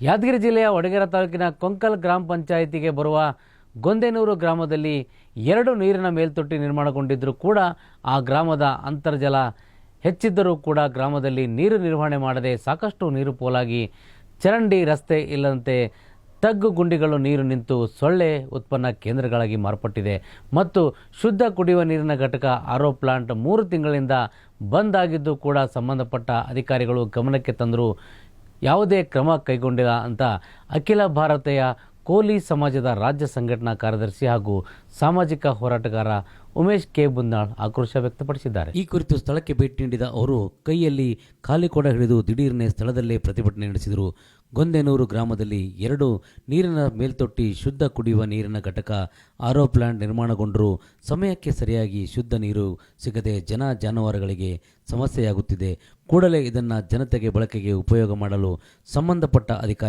ಯಾದಗಿರಿ ಜಿಲ್ಲೆಯ ವಡಗೇರ ತಾಲೂಕಿನ ಕೊಂಕಲ್ ಗ್ರಾಮ ಪಂಚಾಯಿತಿಗೆ ಬರುವ ಗೊಂದೆನೂರು ಗ್ರಾಮದಲ್ಲಿ 2 ನೀರಿನ ಮೇಲ್ತೊಟ್ಟಿ ನಿರ್ಮಾಣಗೊಂಡಿದ್ದರೂ ಕೂಡ ಆ ಗ್ರಾಮದ ಅಂತರ್ಜಲ ಹೆಚ್ಚಿದ್ದರೂ ಕೂಡ ಗ್ರಾಮದಲ್ಲಿ ನೀರು ನಿರ್ವಹಣೆ ಮಾಡದೆ ಸಾಕಷ್ಟು ನೀರು ಪೋಲಾಗಿ ಚರಂಡಿ ರಸ್ತೆ ಇಲ್ಲದಂತೆ ತಗ್ಗು ಗುಂಡಿಗಳು ನೀರು ನಿಂತು ಸೊಳ್ಳೆ ಉತ್ಪನ್ನ ಕೇಂದ್ರಗಳಾಗಿ ಮಾರ್ಪಟ್ಟಿದೆ ಮತ್ತು ಶುದ್ಧ ಕುಡಿಯುವ ನೀರಿನ ಘಟಕ ಆರ್ಒ ಪ್ಲಾಂಟ್ 3 ತಿಂಗಳಿಂದ ಬಂದ್ ಆಗಿದ್ದು ಕೂಡ ಸಂಬಂಧಪಟ್ಟ ಅಧಿಕಾರಿಗಳು ಗಮನಕ್ಕೆ ತಂದರೂ ಯಾವುದೇ ಕ್ರಮ ಕೈಗೊಂಡಿಲ್ಲ ಅಂತ ಅಖಿಲ ಭಾರತೀಯ ಕೋಲಿ ಸಮಾಜದ ರಾಜ್ಯ ಸಂಘಟನಾ ಕಾರ್ಯದರ್ಶಿ ಹಾಗೂ ಸಾಮಾಜಿಕ ಹೋರಾಟಗಾರ ಉಮೇಶ್ ಕೆ ಬುನ್ನಾಳ್ ಆಕ್ರೋಶ ವ್ಯಕ್ತಪಡಿಸಿದ್ದಾರೆ. ಈ ಕುರಿತು ಸ್ಥಳಕ್ಕೆ ಭೇಟಿ ನೀಡಿದ ಅವರು ಕೈಯಲ್ಲಿ ಖಾಲಿ ಕೊಡ ಹಿಡಿದು ದಿಢೀರನೆ ಸ್ಥಳದಲ್ಲೇ ಪ್ರತಿಭಟನೆ ನಡೆಸಿದರು. ಗೊಂದೆನೂರು ಗ್ರಾಮದಲ್ಲಿ 2 ನೀರಿನ ಮೇಲ್ತೊಟ್ಟಿ, ಶುದ್ಧ ಕುಡಿಯುವ ನೀರಿನ ಘಟಕ, ಆರ್ಒ ಪ್ಲಾಂಟ್ ನಿರ್ಮಾಣಗೊಂಡರೂ ಸಮಯಕ್ಕೆ ಸರಿಯಾಗಿ ಶುದ್ಧ ನೀರು ಸಿಗದೆ ಜಾನುವಾರುಗಳಿಗೆ ಸಮಸ್ಯೆಯಾಗುತ್ತಿದೆ. ಕೂಡಲೇ ಇದನ್ನು ಜನತೆಗೆ ಬಳಕೆಗೆ ಉಪಯೋಗ ಮಾಡಲು ಸಂಬಂಧಪಟ್ಟ ಅಧಿಕಾರಿ